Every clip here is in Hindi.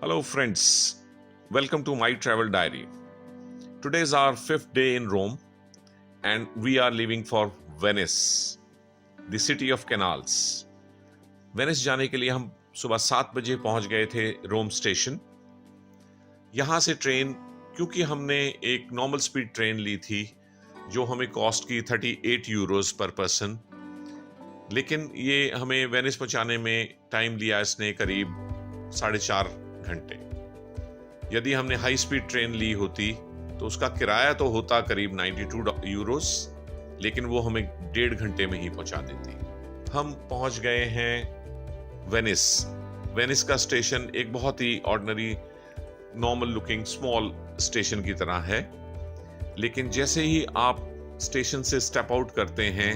Hello, friends. Welcome to my travel diary. Today is our fifth day in Rome, and we are leaving for Venice, the city of canals. Venice जाने के लिए हम सुबह 7 बजे पहुंच गए थे रोम स्टेशन। यहां से ट्रेन, क्योंकि हमने एक नॉर्मल स्पीड ट्रेन ली थी जो हमें कॉस्ट की 38 यूरोस पर पर्सन, लेकिन ये हमें वेनिस पहुंचाने में टाइम लिया इसने करीब 4.5 घंटे। यदि हमने हाई स्पीड ट्रेन ली होती तो उसका किराया तो होता करीब 92 यूरोस, लेकिन वो हमें 1.5 घंटे में ही पहुंचा देती। हम पहुंच गए हैं वेनिस। वेनिस का स्टेशन एक बहुत ही ordinary, normal looking small station की तरह है, लेकिन जैसे ही आप स्टेशन से स्टेप आउट करते हैं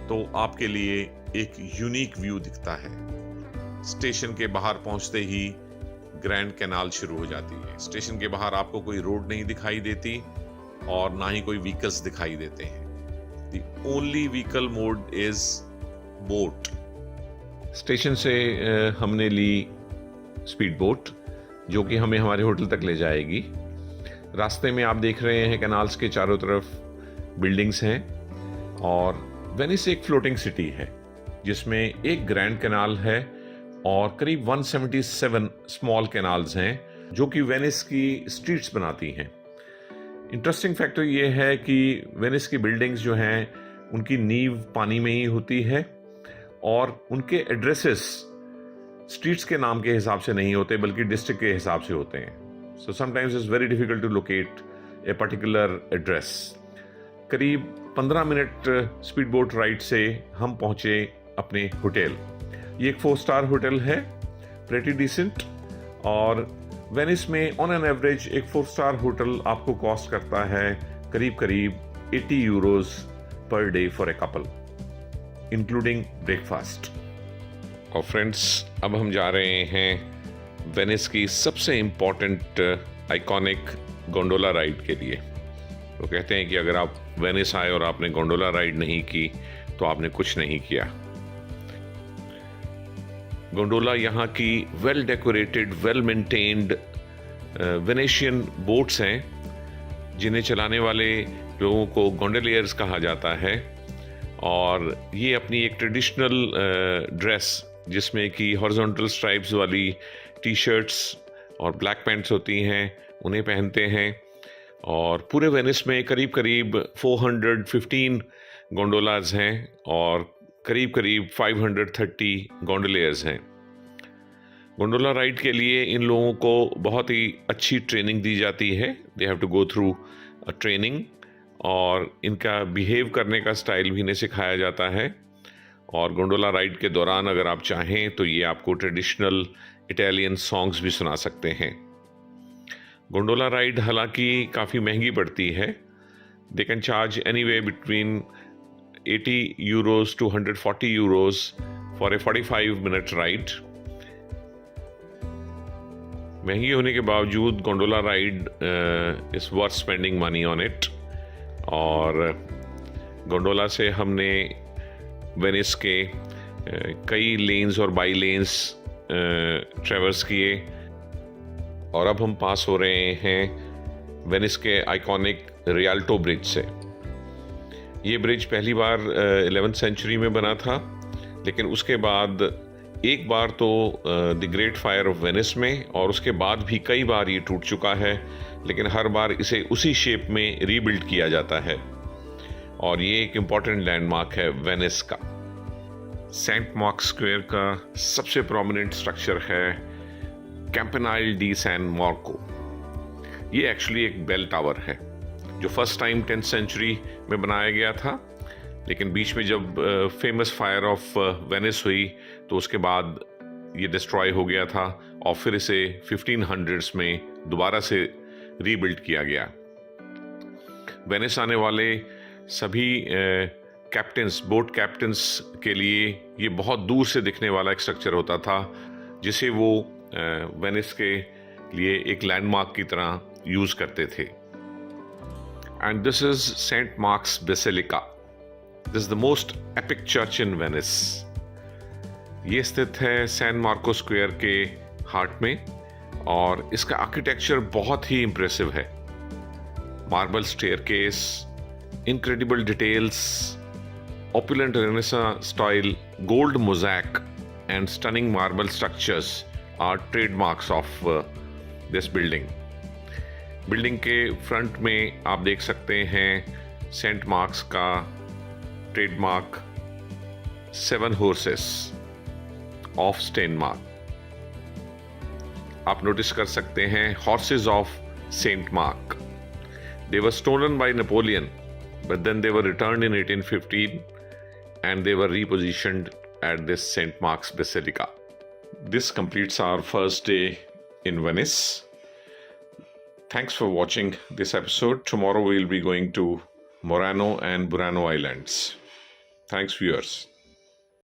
तो आपके लिए एक यूनिक व्यू दिखता है। स्टेशन के बाहर पहुंचते ही ग्रैंड कैनाल शुरू हो जाती है। स्टेशन के बाहर आपको कोई रोड नहीं दिखाई देती और ना ही कोई व्हीकल्स दिखाई देते हैं। The only vehicle mode is boat. Station से हमने ली स्पीड बोट जो कि हमें हमारे होटल तक ले जाएगी। रास्ते में आप देख रहे हैं कैनाल्स के चारों तरफ बिल्डिंग्स हैं और वेनिस एक फ्लोटिंग सिटी है जिसमें एक ग्रैंड कैनाल है और करीब 177 स्मॉल कैनाल्स हैं जो कि वेनिस की स्ट्रीट्स बनाती हैं। इंटरेस्टिंग फैक्टर ये है कि वेनिस की बिल्डिंग्स जो हैं उनकी नींव पानी में ही होती है और उनके एड्रेसेस स्ट्रीट्स के नाम के हिसाब से नहीं होते बल्कि डिस्ट्रिक्ट के हिसाब से होते हैं। So sometimes it's very difficult to locate a particular address. करीब 15 मिनट स्पीड बोट राइड से हम पहुंचे अपने होटल। ये एक 4 स्टार होटल है, प्रेटी डिसेंट, और वेनिस में ऑन एन एवरेज एक 4 स्टार होटल आपको कॉस्ट करता है करीब 80 Euros per day for a couple, including breakfast. और फ्रेंड्स, अब हम जा रहे हैं वेनिस की सबसे इंपॉर्टेंट आइकॉनिक गोंडोला राइड के लिए। वो कहते हैं कि अगर आप वेनिस आए और आपने गोंडोला राइड नहीं की तो आपने कुछ नहीं किया। गोंडोला यहाँ की well decorated, well maintained Venetian boats हैं जिन्हें चलाने वाले लोगों को गोंडोलियर्स कहा जाता है। और ये अपनी एक ट्रेडिशनल ड्रेस जिसमें कि हॉरिजॉन्टल स्ट्राइप्स वाली टी शर्ट्स और ब्लैक पैंट्स होती हैं उन्हें पहनते हैं। और पूरे वेनिस में करीब 415 गोंडोलाज हैं और करीब 530 गोंडोलियर्स हैं। गोंडोला राइड के लिए इन लोगों को बहुत ही अच्छी ट्रेनिंग दी जाती है। They have to go through a training और इनका बिहेव करने का स्टाइल भी इन्हें सिखाया जाता है। और गोंडोला राइड के दौरान अगर आप चाहें तो ये आपको ट्रेडिशनल इटालियन सॉन्ग्स भी सुना सकते हैं। गोंडोला राइड हालांकि काफ़ी महंगी पड़ती है। They can charge anyway between 80 euros to 140 euros for a 45-minute ride। महंगी होने के बावजूद gondola ride is worth spending money on it. और गोंडोला से हमने वेनिस के कई लेन्स और बाई लेन्स ट्रेवर्स किए और अब हम पास हो रहे हैं वेनिस के आइकॉनिक रियाल्टो ब्रिज से। ये ब्रिज पहली बार 11th सेंचुरी में बना था, लेकिन उसके बाद एक बार तो the great fire of Venice में और उसके बाद भी कई बार ये टूट चुका है, लेकिन हर बार इसे उसी शेप में रीबिल्ड किया जाता है। और ये एक इम्पॉर्टेंट लैंडमार्क है वेनिस का। सेंट मार्क स्क्वायर का सबसे प्रोमिनेंट स्ट्रक्चर है कैंपेनाइल डी सैन मार्को। ये एक्चुअली एक बेल टावर है जो फर्स्ट टाइम 10th सेंचुरी में बनाया गया था, लेकिन बीच में जब फेमस फायर ऑफ वेनिस हुई तो उसके बाद ये डिस्ट्रॉय हो गया था और फिर इसे 1500s में दोबारा से रीबिल्ड किया गया। वेनिस आने वाले सभी कैप्टन्स, बोट कैप्टन्स के लिए ये बहुत दूर से दिखने वाला एक स्ट्रक्चर होता था जिसे वो वेनिस के लिए एक लैंडमार्क की तरह यूज करते थे। And this is St. Mark's Basilica. This is the most epic church in Venice. ये स्थित है सैन मार्को स्क्वायर के हार्ट में और इसका आर्किटेक्चर बहुत ही इम्प्रेसिव है। Marble staircase, incredible details, opulent Renaissance style, gold mosaic, and stunning marble structures are trademarks of this building. Building के फ्रंट में आप देख सकते हैं सेंट मार्क्स का ट्रेडमार्क 7 horses ऑफ स्टेनमार्क। आप नोटिस कर सकते हैं horses of Saint Mark. They were stolen by Napoleon, but then they were returned in 1815 and they were repositioned at this St. Mark's Basilica. This completes our first day in Venice. Thanks for watching this episode. Tomorrow we'll be going to Murano and Burano Islands. Thanks, viewers.